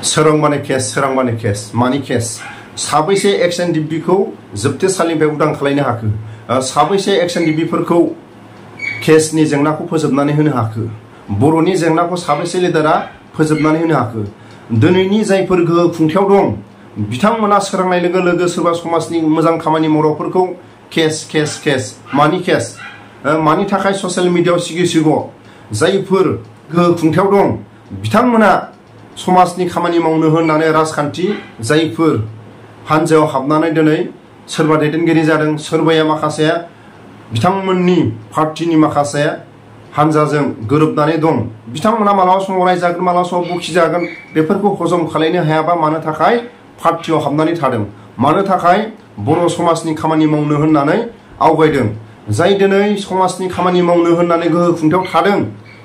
सोरांबानो केस मानि केस साबैसे एक्स एनडिएफबि खौ जोबथेसालिनिफ्राय उदां खालामनो हाखो साबैसे एक्स एनडिएफबि केसनि जेंनाखौ फोजोबनानै होनो हाखो बर'नि जेंनाखौ साबैसे लिडारा फोजोबनानै होनो हाखो दिनैनि जायफोर गोहो खुंथायाव दं बिथांमोना सोरांनाय लोगो लोगो सोरबा समाजनि मोजां खामानि मावग्राफोरखौ केस मानि थाखाय ससियेल मिडियायाव सिग' जायफोर गोहो खुंथायाव दं बिथांमोना समाजनि खामानि मावनो होननानै राजखान्थि जायफोर हानजायाव हाबनानै दिनै सोरबा दैदेनगिरि जादों सोरबाया माखासे बिथांमोननि पार्टीनि माखासे हानजाजों गोरोबनानै दं बिथांमोना मालाबा समाव रायजागोन मालाबा समाव बखिजागोन बेफोरखौ हजम खालामनो हायाबा मानो थाखाय पार्टीयाव हाबनानै थादों मानो थाखाय बर' समाजनि खामानि मावनो होननानै आवगायदों जाय दिनै समाजनि खामानि मावनो होननानै गोहो खुंथायाव थादों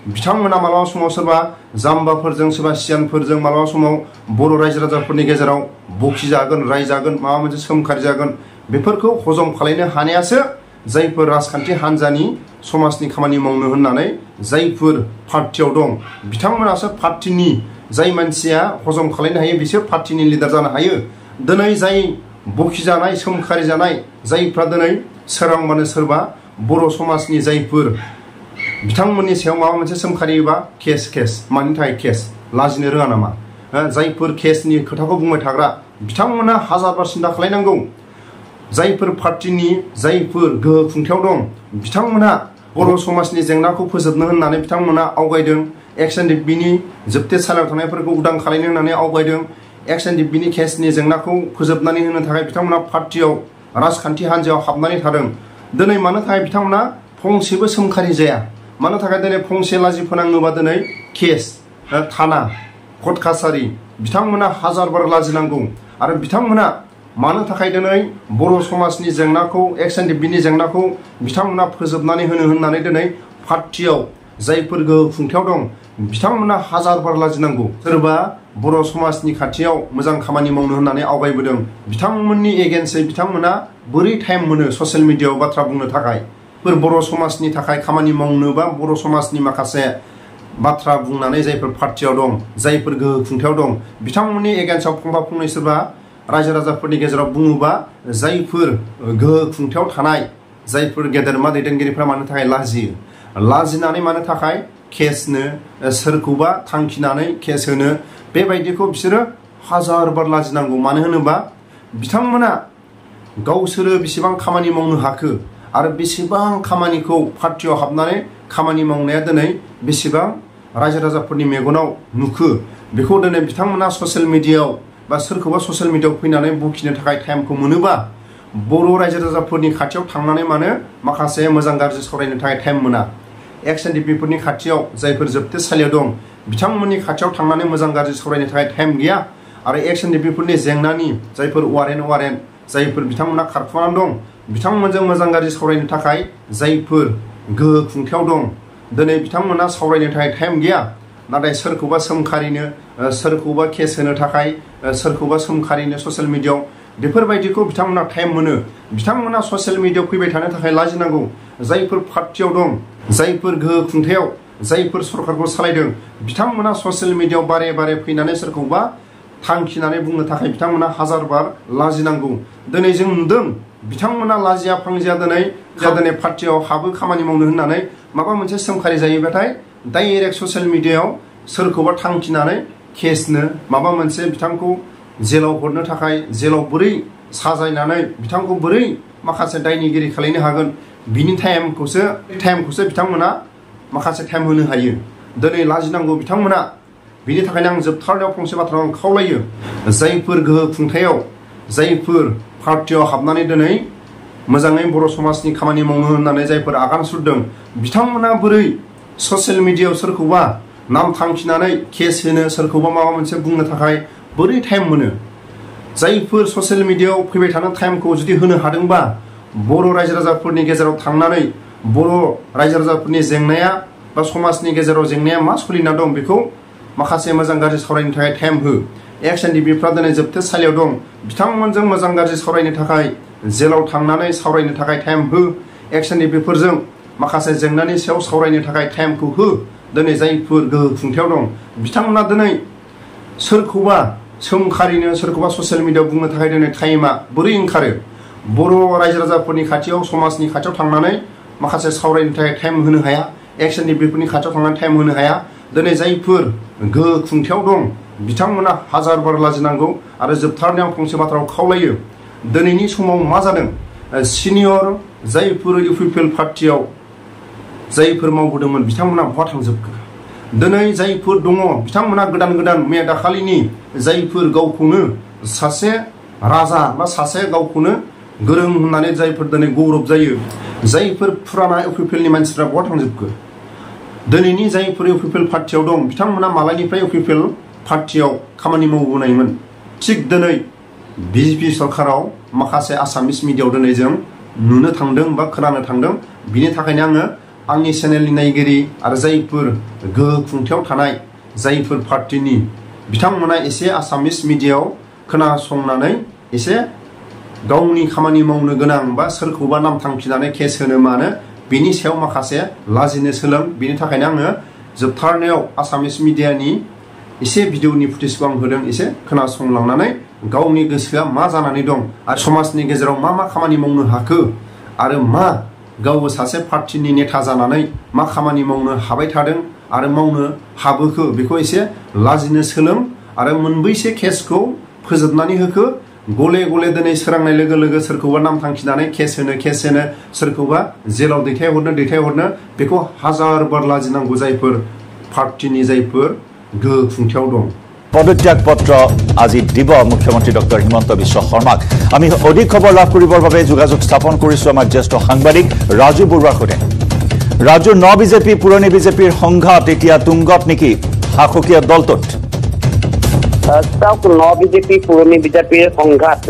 बिथांमोना मालाबा समाव सोरबा जाम्बाफोरजों सोरबा सियानफोरजों मालाबा समाव बर' रायजो राजाफोरनि गेजेराव बखिजागोन रायजागोन माबा मोनसे सोमखारि जागोन बेफोरखौ हजम खालामनो हानायासो जायफोर राजखान्थि हानजानि समाजनि खामानि मावनो होननानै जायफोर पार्टीयाव दं बिथांमोनासो पार्टीनि जाय मानसिया हजम खालामनो हायो बिसोर पार्टीनि लिडार जानो हायो दिनै जाय बखिजानाय सोमखारि जानाय जायफ्रा दिनै सोरांबानो सोरबा बर' समाजनि जायफोर बिथांमोननि सायाव माबा मोनसे सोमखारियोबा केस मानि थाखाय केस लाजिनो रोङा नामा जायफोर केसनि खोथाखौ बुंबाय थाग्रा बिथांमोना हाजारबार सिन्था खालामनांगौ जायफोर पार्टीनि जायफोर गोहो खुंथायाव दं बिथांमोना बर' समाजनि जेंनाखौ फोजोबनो होननानै बिथांमोना आवगायदों एक्स एनडिएफबिनि जोबथेसालियाव थानायफोरखौ उदां खालामनो होननानै आवगायदों एक्स एनडिएफबिनि केसनि जेंनाखौ फोजोबनानै होनो थाखाय बिथांमोना पार्टीयाव राजखान्थि हान्जायाव हाबनानै थादों दिनै मानो थाखाय बिथांमोना फंसेबो सोमखारि जाया मानो थाखाय दिनै फंसे लाजि फोनाङोबा दिनै केस थाना कर्ट कासारि बिथांमोना हाजारबार लाजिनांगौ आरो बिथांमोना मानो थाखाय दिनै बर' समाजनि जेंनाखौ एक्स एनडिएफबिनि जेंनाखौ बिथांमोना फोजोबनानै होननानै दिनै पार्टीयाव जायफोर गोहो खुंथायाव दं बिथांमोना हाजारबार लाजिनांगौ सोरबा बर' समाजनि खाथियाव मोजां खामानि मावनो होननानै आवगायबोदों बिथांमोननि एगेन्स्टै बिथांमोना बोरै टाइम मोनो ससियेल मिडियायाव बाथ्रा बुंनो थाखाय बर' समाजनि थाखाय खामानि मावनो बा बर' समाजनि माखासे बाथ्रा बुंनानै जायफोर पार्टीयाव दं जायफोर गोहो खुंथायाव दं बिथांमोननि एगेन्स्टआव फंफा फंनै सोरबा रायजो राजाफोरनि गेजेराव बुङोबा जायफोर गोहो खुंथायाव थानाय जायफोर गेदेरमा दैदेनगिरिफ्रा मानो थाखाय लाजिनानै मानो थाखाय केसनो सोरखौबा थांखिनानै केस होनो बेबायदिखौ बिसोरो हाजारबार लाजिनांगौ मानो होनोबा बिथांमोना गावसोरो बेसेबां खामानि मावनो हाखो आरो बेसेबां खामानिखौ पार्टीयाव हाबनानै खामानि मावनाया दिनै बेसेबां रायजो राजाफोरनि मेगनाव नुखो बेखौ दिनै बिथांमोना ससियेल मिडियायाव बा सोरखौबा ससियेल मिडियायाव फैनानै बखिनो थाखाय टाइमखौ मोनोबा बर' रायजो राजाफोरनि खाथियाव थांनानै मानो माखासे मोजां गाज्रि सावरायनो थाखाय टाइम मोना एक्स एनडिएफबिफोरनि खाथियाव जायफोर जोबथेसालियाव दं बिथांमोननि खाथियाव थांनानै मोजां गाज्रि सावरायनो थाखाय टाइम गैया आरो एक्स एनडिएफबिफोरनि जेंनानि जायफोर वारेन्ट जायफोर बिथांमोना खारखुमानानै दं बिथांमोनजों मोजां गाज्रि सावरायनो थाखाय जायफोर गोहो खुंथायाव दं दिनै बिथांमोना सावरायनो थाखाय टाइम गैया नाथाय सोरखौबा सोमखारिनो सोरखौबा केस होनो थाखाय सोरखौबा सोमखारिनो ससियेल मिडियायाव बेफोरबायदिखौ बिथांमोना टाइम मोनो बिथांमोना ससियेल मिडियायाव फैबाय थानो थाखाय लाजिनांगौ जायफोर पार्टीयाव दं जायफोर गोहो खुंथायाव जायफोर सरकारखौ सालायदों बिथांमोना ससियेल मिडियायाव बारे फैनानै सोरखौबा थांखिनानै बुंनो थाखाय बिथांमोना हाजारबार लाजिनांगौ दिनै जों नुदों बिथांमोना लाजिया फांजिया दिनै पार्टीयाव हाबो खामानि मावनो होननानै माबा मोनसे सोमखारि जायोबाथाय डाइरेक्ट ससियेल मिडियायाव सोरखौबा थांखिनानै केसनो माबा मोनसे बिथांखौ जेलाव हरनो थाखाय जेलाव बोरै साजायनानै बिथांखौ बोरै माखासे दायनिगिरि खालामनो हागोन बिनि टाइमखौसो बिथांमोना माखासे टाइम होनो हायो दिनै लाजिनांगौ बिथांमोना बिनि थाखायनो आं जोबथारनायाव फंसे बाथ्रा आं खावलायो जायफोर गोहो खुंथायाव जायफोर पार्टीयाव हाबनानै दिनै मोजाङै बर' समाजनि खामानि मावनो होननानै जायफोर आगान सुरदों बिथांमोना बोरै ससियेल मिडियायाव सोरखौबा नाम थांखिनानै केस होनो सोरखौबा माबा मोनसे बुंनो थाखाय बोरै टाइम मोनो जायफोर ससियेल मिडियायाव फैबाय थानो टाइमखौ जुदि होनो हादोंबा बर' रायजो राजाफोरनि गेजेराव थांनानै बर' रायजो राजाफोरनि जेंनाया बा समाजनि गेजेराव जेंनाया मा सोलिना दं बेखौ माखासे मोजां गाज्रि सावरायनो थाखाय टाइम हो एक्स एनडिएफबिफ्रा दिनै जोबथेसालियाव दं बिथांमोनजों मोजां गाज्रि सावरायनो थाखाय जेलाव थांनानै सावरायनो थाखाय टाइम हो एक्स एनडिएफबिफोरजों माखासे जेंनानि सायाव सावरायनो थाखाय टाइमखौ हो दिनै जायफोर गोहो खुंथायाव दं बिथांमोना दिनै सोरखौबा सोमखारिनो सोरखौबा ससियेल मिडियायाव बुंनो थाखाय दिनै टाइमा बोरै ओंखारो बर' रायजो राजाफोरनि खाथियाव समाजनि खाथियाव थांनानै माखासे सावरायनो थाखाय टाइम होनो हाया एक्सएनडिबिफोरनि खाथियाव थांनानै टाइम होनो हाया दिनै जायफोर गोहो खुंथायाव दं बिथांमोना हाजार बार लाजिनांगौ आरो जोबथारनायाव फंसे बाथ्राखौ खावलायो दिनैनि समाव मा जादों सिनियर जायफोर इउपिपिएल पार्टियाव जायफोर मावबोदोंमोन बिथांमोना बहा थांजोबखो दिनै जायफोर दङ बिथांमोना गोदान गोदान मैया दाखालिनि जायफोर गावखौनो सासे राजा बा सासे गावखौनो गोरों होननानै जायफोर दिनै गौरब जायो जायफोर फुराना इउपिपिएलनि मानसिफ्रा बहा थांजोबखो दिनैनि जायफोर इउपिपिएल पार्टियाव दं बिथांमोना मालायनिफ्राय इउपिपिएल पार्टियाव खामानि मावबोनायमोन थिग दिनै बिजेपि सरकाराव माखासे आसामिस मिडियायाव दिनै जों नुनो थांदों बा खोनानो थांदों बिनि थाखायनो आङो आंनि चेनेलनि नायगिरि आरो जायफोर गोहो खुंथायाव थानाय जायफोर पार्टिनि बिथांमोना एसे आसामिस मिडियायाव खोनासंनानै एसे गावनि खामानि मावनो गोनां बा सोरखौबा नाम थांखिनानै केस होनो मानो बिनि सायाव माखासे लाजिनो सोलों बिनि थाखायनो आङो जोबथारनायाव आसामिस मिडियानि एसे भिडिअनि फुटेजखौ आं होदों एसे खोनासंलांनानै गावनि गोसोआ मा जानानै दं आरो समाजनि गेजेराव मा मा खामानि मावनो हाखो आरो मा गावबो सासे पार्टिनि नेता जानानै मा खामानि मावनो हाबाय थादों आरो मावनो हाबोखो बेखौ एसे लाजिनो सोलों आरो मोनबैसे केसखौ फोजोबनानै होखो गले गले दिनै सोरांनाय लोगो लोगो सोरखौबा नाम थांखिनानै केस होनो सोरखौबा जेलाव दैथायहरनो बेखौ हाजार बार लाजिनांगौ जायफोर पार्टिनि जायफोर गोहो खुंथायाव दं পদত্যাগ পত্ৰ আজি দিব মুখ্যমন্ত্ৰী ডক্টৰ হিমন্ত বিশ্ব শৰ্মাক আমি অধিক খবৰ লাভ কৰিবৰ বাবে যোগাযোগ স্থাপন কৰিছো আমাৰ জ্যেষ্ঠ সাংবাদিক ৰাজু বৰুৱাৰ সৈতে ৰাজু ন বিজেপি পুৰণি বিজেপিৰ সংঘাত এতিয়া তুংগত নেকি শাসকীয় দলটোত ন বিজেপি পুৰণি বিজেপিৰ সংঘাত